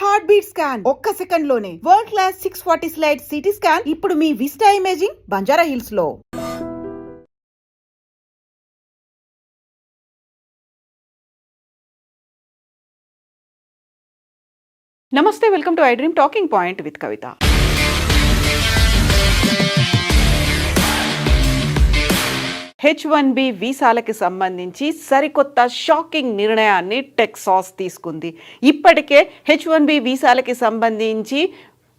Heart beat scan ఒక్క second లోనే world class 640 slide CT scan ఇప్పుడు మీ విస్టా ఇమేజింగ్ బంజారా హిల్స్ లో. నమస్తే, welcome to I dream talking point with Kavitha. H1B వీసాలకి సంబంధించి సరికొత్త షాకింగ్ నిర్ణయాన్ని టెక్సాస్ తీసుకుంది. ఇప్పటికే H1B వీసాలకి సంబంధించి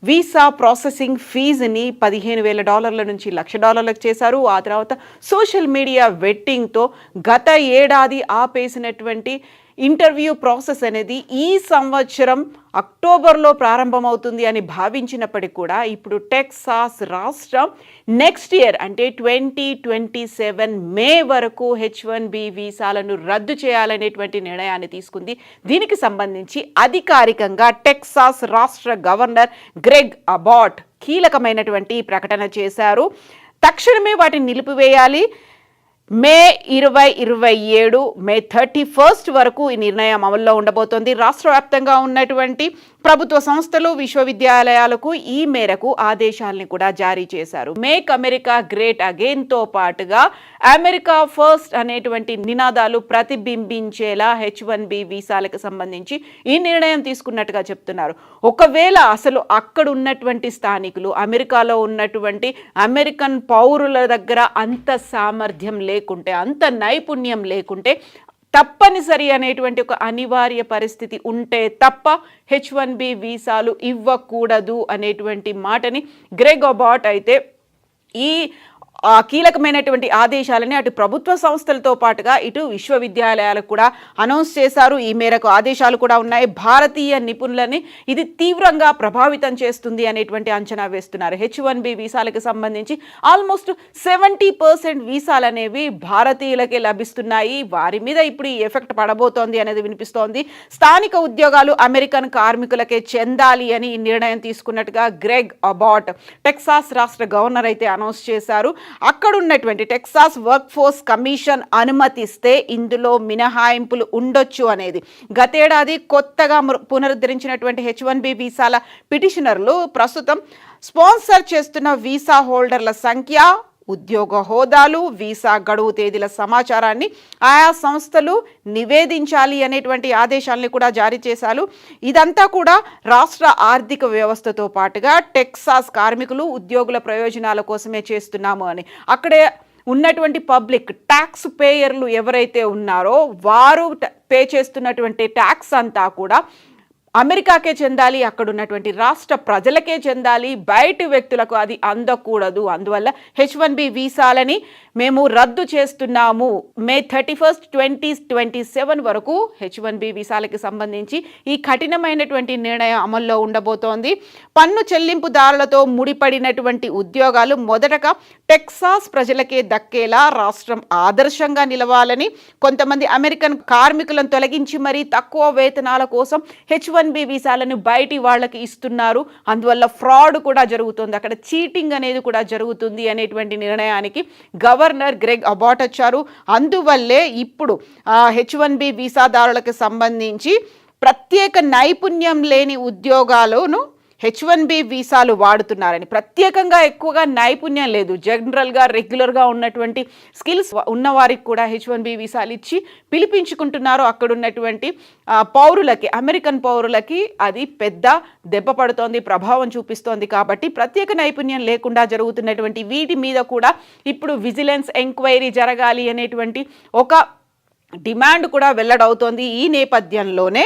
వీసా ప్రాసెసింగ్ ఫీజుని $15,000 నుంచి $1,00,000 చేశారు. ఆ తర్వాత సోషల్ మీడియా వెట్టింగ్తో గత ఏడాది ఆపేసినటువంటి ఇంటర్వ్యూ ప్రాసెస్ అనేది ఈ సంవత్సరం అక్టోబర్లో ప్రారంభమవుతుంది అని భావించినప్పటికీ కూడా ఇప్పుడు టెక్సాస్ రాష్ట్రం నెక్స్ట్ ఇయర్ అంటే 2027 మే వరకు H1B వీసాలను రద్దు చేయాలనేటువంటి నిర్ణయాన్ని తీసుకుంది. దీనికి సంబంధించి అధికారికంగా టెక్సాస్ రాష్ట్ర గవర్నర్ గ్రెగ్ అబాట్ కీలకమైనటువంటి ప్రకటన చేశారు. తక్షణమే వాటిని నిలిపివేయాలి. మే 2027 మే 31 వరకు ఈ నిర్ణయం అమల్లో ఉండబోతోంది. రాష్ట్ర వ్యాప్తంగా ఉన్నటువంటి ప్రభుత్వ సంస్థలు విశ్వవిద్యాలయాలకు ఈ మేరకు ఆదేశాలని కూడా జారీ చేశారు. మేక్ అమెరికా గ్రేట్ అగైన్తో పాటుగా అమెరికా ఫస్ట్ అనేటువంటి నినాదాలు ప్రతిబింబించేలా H1B వీసాలకు సంబంధించి ఈ నిర్ణయం తీసుకున్నట్టుగా చెప్తున్నారు. ఒకవేళ అసలు అక్కడ ఉన్నటువంటి స్థానికులు అమెరికాలో ఉన్నటువంటి అమెరికన్ పౌరుల దగ్గర అంత సామర్థ్యం లేకుంటే, అంత నైపుణ్యం లేకుంటే, తప్పనిసరి అనేటువంటి ఒక అనివార్య పరిస్థితి ఉంటే తప్ప H1B వీసాలు ఇవ్వకూడదు అనేటువంటి మాటని గ్రెగ్ అబాట్ అయితే ఈ కీలకమైనటువంటి ఆదేశాలని అటు ప్రభుత్వ సంస్థలతో పాటుగా ఇటు విశ్వవిద్యాలయాలకు కూడా అనౌన్స్ చేశారు. ఈ మేరకు ఆదేశాలు కూడా ఉన్నాయి. భారతీయ నిపుణులని ఇది తీవ్రంగా ప్రభావితం చేస్తుంది అనేటువంటి అంచనా వేస్తున్నారు. H1B వీసాలకు సంబంధించి ఆల్మోస్ట్ 70% వీసాలు అనేవి భారతీయులకే లభిస్తున్నాయి. వారి మీద ఇప్పుడు ఈ ఎఫెక్ట్ పడబోతోంది అనేది వినిపిస్తోంది. స్థానిక ఉద్యోగాలు అమెరికన్ కార్మికులకే చెందాలి అని ఈ నిర్ణయం తీసుకున్నట్టుగా గ్రెగ్ అబాట్ టెక్సాస్ రాష్ట్ర గవర్నర్ అయితే అనౌన్స్ చేశారు. అక్కడ ఉన్నటువంటి టెక్సాస్ వర్క్ ఫోర్స్ కమిషన్ అనుమతిస్తే ఇందులో మినహాయింపులు ఉండొచ్చు అనేది. గతేడాది కొత్తగా పునరుద్ధరించినటువంటి H1B వీసాల పిటిషనర్లు ప్రస్తుతం స్పాన్సర్ చేస్తున్న వీసా హోల్డర్ల సంఖ్య, ఉద్యోగ హోదాలు, వీసా గడువు తేదీల సమాచారాన్ని ఆయా సంస్థలు నివేదించాలి అనేటువంటి ఆదేశాలని కూడా జారీ చేశారు. ఇదంతా కూడా రాష్ట్ర ఆర్థిక వ్యవస్థతో పాటుగా టెక్సాస్ కార్మికులు, ఉద్యోగుల ప్రయోజనాల కోసమే చేస్తున్నాము అని. అక్కడే ఉన్నటువంటి పబ్లిక్ ట్యాక్స్ పేయర్లు ఎవరైతే ఉన్నారో వారు పే చేస్తున్నటువంటి ట్యాక్స్ అంతా కూడా అమెరికాకే చెందాలి, అక్కడ ఉన్నటువంటి రాష్ట్ర ప్రజలకే చెందాలి, బయటి వ్యక్తులకు అది అందకూడదు. అందువల్ల H1B వీసాలని మేము రద్దు చేస్తున్నాము. మే 31, 2027 వరకు H1B వీసాలకి సంబంధించి ఈ కఠినమైనటువంటి నిర్ణయం అమల్లో ఉండబోతోంది. పన్ను చెల్లింపుదారులతో ముడిపడినటువంటి ఉద్యోగాలు మొదటగా టెక్సాస్ ప్రజలకే దక్కేలా రాష్ట్రం ఆదర్శంగా నిలవాలని, కొంతమంది అమెరికన్ కార్మికులను తొలగించి మరీ తక్కువ వేతనాల కోసం H1B వీసాలను బయటి వాళ్ళకి ఇస్తున్నారు. అందువల్ల ఫ్రాడ్ కూడా జరుగుతుంది, అక్కడ చీటింగ్ అనేది కూడా జరుగుతుంది అనేటువంటి నిర్ణయానికి గవర్నర్ గ్రెగ్ అబాట్ వచ్చారు. అందువల్లే ఇప్పుడు H1B వీసాదారులకు సంబంధించి ప్రత్యేక నైపుణ్యం లేని ఉద్యోగాలను H1B వీసాలు వాడుతున్నారని, ప్రత్యేకంగా ఎక్కువగా నైపుణ్యం లేదు, జనరల్గా రెగ్యులర్గా ఉన్నటువంటి స్కిల్స్ ఉన్నవారికి కూడా H1B వీసాలు ఇచ్చి పిలిపించుకుంటున్నారు. అక్కడ ఉన్నటువంటి పౌరులకి, అమెరికన్ పౌరులకి అది పెద్ద దెబ్బ పడుతోంది, ప్రభావం చూపిస్తోంది. కాబట్టి ప్రత్యేక నైపుణ్యం లేకుండా జరుగుతున్నటువంటి వీటి మీద కూడా ఇప్పుడు విజిలెన్స్ ఎంక్వైరీ జరగాలి అనేటువంటి ఒక డిమాండ్ కూడా వెల్లడవుతోంది. ఈ నేపథ్యంలోనే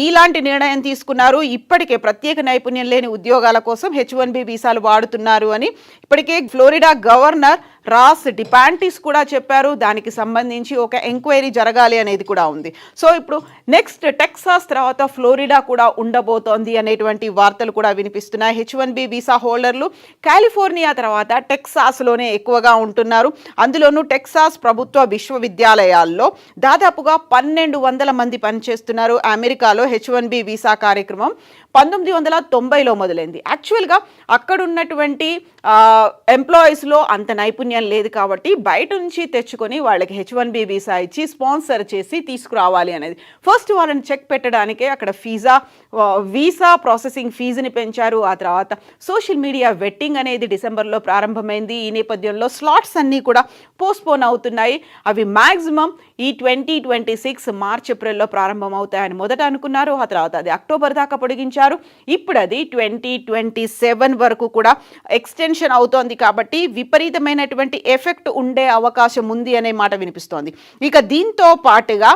ఇలాంటి నిర్ణయం తీసుకున్నారు. ఇప్పటికే ప్రత్యేక నైపుణ్యం లేని ఉద్యోగాల కోసం H1B వీసాలు వాడుతున్నారు అని ఇప్పటికే ఫ్లోరిడా గవర్నర్ రాస్ డిపాంటిస్ కూడా చెప్పారు. దానికి సంబంధించి ఒక ఎంక్వైరీ జరగాలి అనేది కూడా ఉంది. సో ఇప్పుడు నెక్స్ట్ టెక్సాస్ తర్వాత ఫ్లోరిడా కూడా ఉండబోతోంది అనేటువంటి వార్తలు కూడా వినిపిస్తున్నాయి. H1B వీసా హోల్డర్లు కాలిఫోర్నియా తర్వాత టెక్సాస్లోనే ఎక్కువగా ఉంటున్నారు. అందులోనూ టెక్సాస్ ప్రభుత్వ విశ్వవిద్యాలయాల్లో దాదాపుగా 1,200 మంది పనిచేస్తున్నారు. అమెరికాలో H1B వీసా కార్యక్రమం 1990లో మొదలైంది. యాక్చువల్గా అక్కడ ఉన్నటువంటి ఎంప్లాయీస్లో అంత నైపుణ్యం నైపుణ్యం లేదు కాబట్టి బయట నుంచి తెచ్చుకొని వాళ్ళకి H1B వీసా ఇచ్చి స్పాన్సర్ చేసి తీసుకురావాలి అనేది. ఫస్ట్ వాళ్ళని చెక్ పెట్టడానికే అక్కడ వీసా ప్రాసెసింగ్ ఫీజుని పెంచారు. ఆ తర్వాత సోషల్ మీడియా వెట్టింగ్ అనేది డిసెంబర్లో ప్రారంభమైంది. ఈ నేపథ్యంలో స్లాట్స్ అన్నీ కూడా పోస్ట్పోన్ అవుతున్నాయి. అవి మ్యాక్సిమం ఈ 2026 మార్చ్ ఏప్రిల్లో ప్రారంభం అవుతాయని మొదట అనుకున్నారు. ఆ తర్వాత అది అక్టోబర్ దాకా పొడిగించారు. ఇప్పుడు అది 2027 వరకు కూడా ఎక్స్టెన్షన్ అవుతోంది. కాబట్టి విపరీతమైనటువంటి ఎఫెక్ట్ ఉండే అవకాశం ఉంది అనే మాట వినిపిస్తోంది. ఇక దీంతో పాటుగా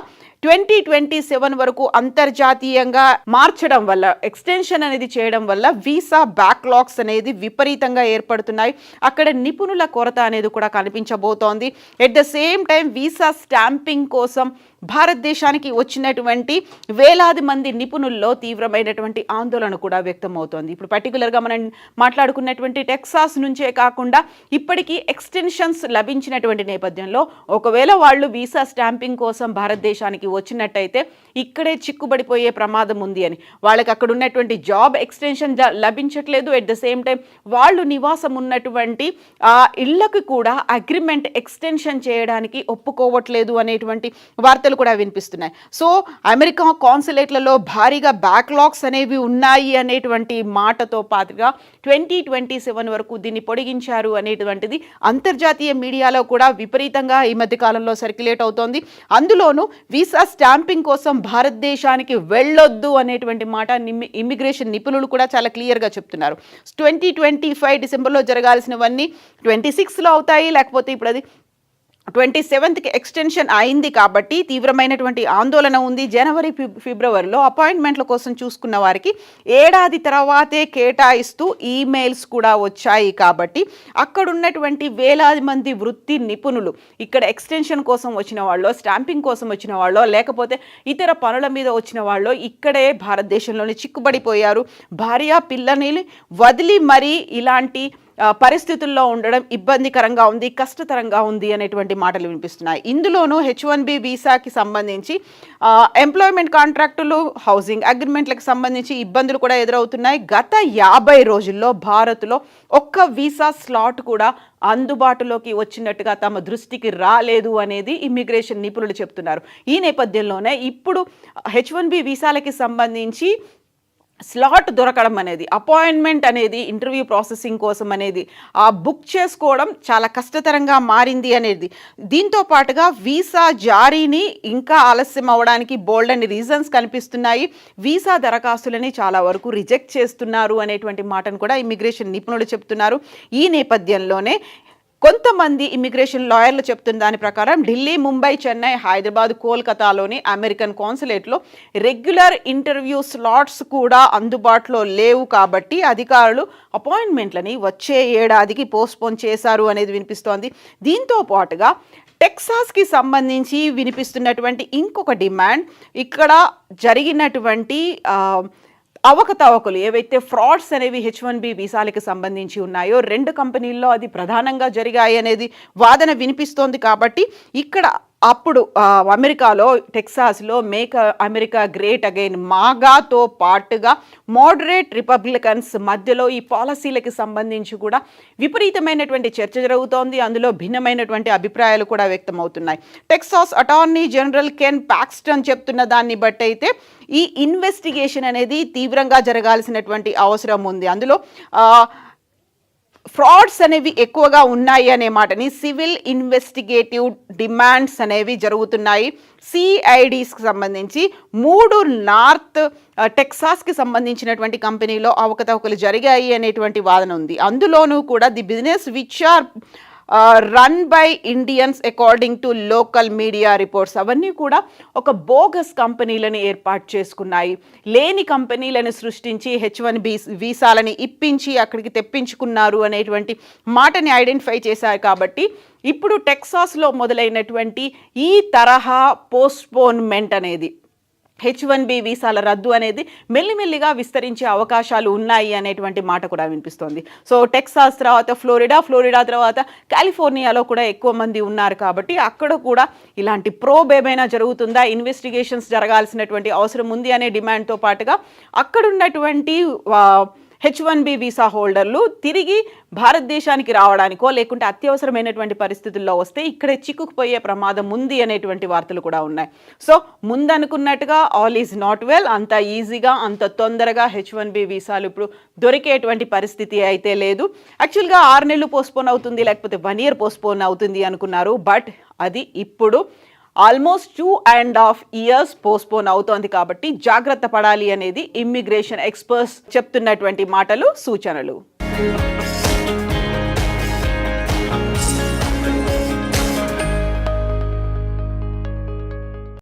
2027 వరకు అంతర్జాతీయంగా మార్చడం వల్ల, ఎక్స్టెన్షన్ అనేది చేయడం వల్ల వీసా బ్యాక్లాగ్స్ అనేది విపరీతంగా ఏర్పడుతున్నాయి. అక్కడ నిపుణుల కొరత అనేది కూడా కనిపించబోతోంది. At the same time visa stamping కోసం భారతదేశానికి వచ్చినటువంటి వేలాది మంది నిపుణుల్లో తీవ్రమైనటువంటి ఆందోళన కూడా వ్యక్తమవుతోంది. ఇప్పుడు పర్టికులర్గా మనం మాట్లాడుకున్నటువంటి టెక్సాస్ నుంచే కాకుండా ఇప్పటికీ ఎక్స్టెన్షన్స్ లభించినటువంటి నేపథ్యంలో ఒకవేళ వాళ్ళు వీసా స్టాంపింగ్ కోసం భారతదేశానికి వచ్చినట్టయితే ఇక్కడే చిక్కుబడిపోయే ప్రమాదం ఉంది అని, వాళ్ళకి అక్కడ ఉన్నటువంటి జాబ్ ఎక్స్టెన్షన్ లభించట్లేదు. ఎట్ ద సేమ్ టైం వాళ్ళు నివాసం ఉన్నటువంటి ఇళ్లకు కూడా అగ్రిమెంట్ ఎక్స్టెన్షన్ చేయడానికి ఒప్పుకోవట్లేదు అనేటువంటి వార్తలు కూడా వినిపిస్తున్నాయి. సో అమెరికా కాన్సులేట్లలో భారీగా బ్యాక్లాగ్స్ అనేవి ఉన్నాయి అనేటువంటి మాటతో పాటుగా 2027 వరకు దీన్ని పొడిగించారు అనేటువంటిది అంతర్జాతీయ మీడియాలో కూడా విపరీతంగా ఈ మధ్య కాలంలో సర్క్యులేట్ అవుతోంది. అందులోనూ వీసా స్టాంపింగ్ కోసం భారతదేశానికి వెళ్ళొద్దు అనేటువంటి మాట ఇమ్మిగ్రేషన్ నిపుణులు కూడా చాలా క్లియర్గా చెప్తున్నారు. 2025 డిసెంబర్లో జరగాల్సినవన్నీ 26లో అవుతాయి, లేకపోతే ఇప్పుడు అది 27కి ఎక్స్టెన్షన్ అయింది. కాబట్టి తీవ్రమైనటువంటి ఆందోళన ఉంది. జనవరి ఫిబ్రవరిలో అపాయింట్మెంట్ల కోసం చూసుకున్న వారికి ఏడాది తర్వాతే కేటాయిస్తూ ఈమెయిల్స్ కూడా వచ్చాయి. కాబట్టి అక్కడ ఉన్నటువంటి వేలాది మంది వృత్తి నిపుణులు ఇక్కడ ఎక్స్టెన్షన్ కోసం వచ్చిన వాళ్ళు, స్టాంపింగ్ కోసం వచ్చిన వాళ్ళు, లేకపోతే ఇతర పనుల మీద వచ్చిన వాళ్ళు ఇక్కడే భారతదేశంలోనే చిక్కుబడిపోయారు. భార్య పిల్లని వదిలి మరీ ఇలాంటి పరిస్థితుల్లో ఉండడం ఇబ్బందికరంగా ఉంది, కష్టతరంగా ఉంది అనేటువంటి మాటలు వినిపిస్తున్నాయి. ఇందులోనూ H1B వీసాకి సంబంధించి ఎంప్లాయ్మెంట్ కాంట్రాక్టులు, హౌసింగ్ అగ్రిమెంట్లకు సంబంధించి ఇబ్బందులు కూడా ఎదురవుతున్నాయి. గత 50 రోజుల్లో భారత్లో ఒక్క వీసా స్లాట్ కూడా అందుబాటులోకి వచ్చినట్టుగా తమ దృష్టికి రాలేదు అనేది ఇమ్మిగ్రేషన్ నిపుణులు చెప్తున్నారు. ఈ నేపథ్యంలోనే ఇప్పుడు H1B వీసాలకి సంబంధించి స్లాట్ దొరకడం అనేది, అపాయింట్మెంట్ అనేది ఇంటర్వ్యూ ప్రాసెసింగ్ కోసం అనేది బుక్ చేసుకోవడం చాలా కష్టతరంగా మారింది అనేది. దీంతో పాటుగా వీసా జారీని ఇంకా ఆలస్యం అవ్వడానికి బోల్డ్ అని రీజన్స్ కనిపిస్తున్నాయి. వీసా దరఖాస్తులని చాలా వరకు రిజెక్ట్ చేస్తున్నారు అనేటువంటి మాటను కూడా ఇమ్మిగ్రేషన్ నిపుణులు చెప్తున్నారు. ఈ నేపథ్యంలోనే కొంతమంది ఇమిగ్రేషన్ లాయర్లు చెప్తున్న దాని ప్రకారం ఢిల్లీ, ముంబై, చెన్నై, హైదరాబాద్, కోల్కతాలోని అమెరికన్ కాన్సులేట్లో రెగ్యులర్ ఇంటర్వ్యూ స్లాట్స్ కూడా అందుబాటులో లేవు. కాబట్టి అధికారులు అపాయింట్మెంట్లని వచ్చే ఏడాదికి పోస్ట్పోన్ చేశారు అనేది వినిపిస్తోంది. దీంతో పాటుగా టెక్సాస్కి సంబంధించి వినిపిస్తున్నటువంటి ఇంకొక డిమాండ్, ఇక్కడ జరిగినటువంటి అవకతవకలు ఏవైతే ఫ్రాడ్స్ అనేవి H1B వీసాలకు సంబంధించి ఉన్నాయో 2 కంపెనీల్లో అది ప్రధానంగా జరిగాయి అనేది వాదన వినిపిస్తోంది. కాబట్టి ఇక్కడ అప్పుడు అమెరికాలో టెక్సాస్లో మేక్ అమెరికా గ్రేట్ అగైన్ మాగాతో పాటుగా మోడరేట్ రిపబ్లికన్స్ మధ్యలో ఈ పాలసీలకు సంబంధించి కూడా విపరీతమైనటువంటి చర్చ జరుగుతోంది. అందులో భిన్నమైనటువంటి అభిప్రాయాలు కూడా వ్యక్తమవుతున్నాయి. టెక్సాస్ అటార్నీ జనరల్ కెన్ పాక్స్టన్ చెప్తున్న దాన్ని బట్టి అయితే ఈ ఇన్వెస్టిగేషన్ అనేది తీవ్రంగా జరగాల్సినటువంటి అవసరం ఉంది. అందులో ఫ్రాడ్స్ అనేవి ఎక్కువగా ఉన్నాయి అనే మాటని, సివిల్ ఇన్వెస్టిగేటివ్ డిమాండ్స్ అనేవి జరుగుతున్నాయి. సిఐడిస్కి సంబంధించి 3 నార్త్ టెక్సాస్కి సంబంధించినటువంటి కంపెనీలో అవకతవకలు జరిగాయి అనేటువంటి వాదన ఉంది. అందులోనూ కూడా the business which are run by Indians according to local media reports అవన్నీ కూడా ఒక బోగస్ కంపెనీలను ఏర్పాటు చేసుకున్నాయి. లేని కంపెనీలను సృష్టించి H1B వీసాలని ఇప్పించి అక్కడికి తెప్పించుకున్నారు అనేటువంటి మాటని ఐడెంటిఫై చేశారు. కాబట్టి ఇప్పుడు టెక్సాస్లో మొదలైనటువంటి ఈ తరహా పోస్ట్పోన్మెంట్ అనేది, H1B వీసాల రద్దు అనేది మెల్లిమెల్లిగా విస్తరించే అవకాశాలు ఉన్నాయి అనేటువంటి మాట కూడా వినిపిస్తోంది. సో టెక్సాస్ తర్వాత ఫ్లోరిడా తర్వాత కాలిఫోర్నియాలో కూడా ఎక్కువ మంది ఉన్నారు. కాబట్టి అక్కడ కూడా ఇలాంటి ప్రోబ్ ఏమైనా జరుగుతుందా, ఇన్వెస్టిగేషన్స్ జరగాల్సినటువంటి అవసరం ఉంది అనే డిమాండ్తో పాటుగా అక్కడ ఉన్నటువంటి H1B వీసా హోల్డర్లు తిరిగి భారతదేశానికి రావడానికో లేకుంటే అత్యవసరమైనటువంటి పరిస్థితుల్లో వస్తే ఇక్కడే చిక్కుకుపోయే ప్రమాదం ఉంది అనేటువంటి వార్తలు కూడా ఉన్నాయి. సో ముందనుకున్నట్టుగా ఆల్ ఈజ్ నాట్ వెల్, అంత ఈజీగా అంత తొందరగా H1B వీసాలు ఇప్పుడు దొరికేటువంటి పరిస్థితి అయితే లేదు. యాక్చువల్గా 6 నెలలు పోస్ట్పోన్ అవుతుంది, లేకపోతే 1 year పోస్ట్పోన్ అవుతుంది అనుకున్నారు. బట్ అది ఇప్పుడు ఆల్మోస్ట్ 2.5 years పోస్ట్పోన్ అవుతోంది. కాబట్టి జాగ్రత్త పడాలి అనేది ఇమ్మిగ్రేషన్ ఎక్స్పర్ట్స్ చెప్తున్నటువంటి మాటలు, సూచనలు.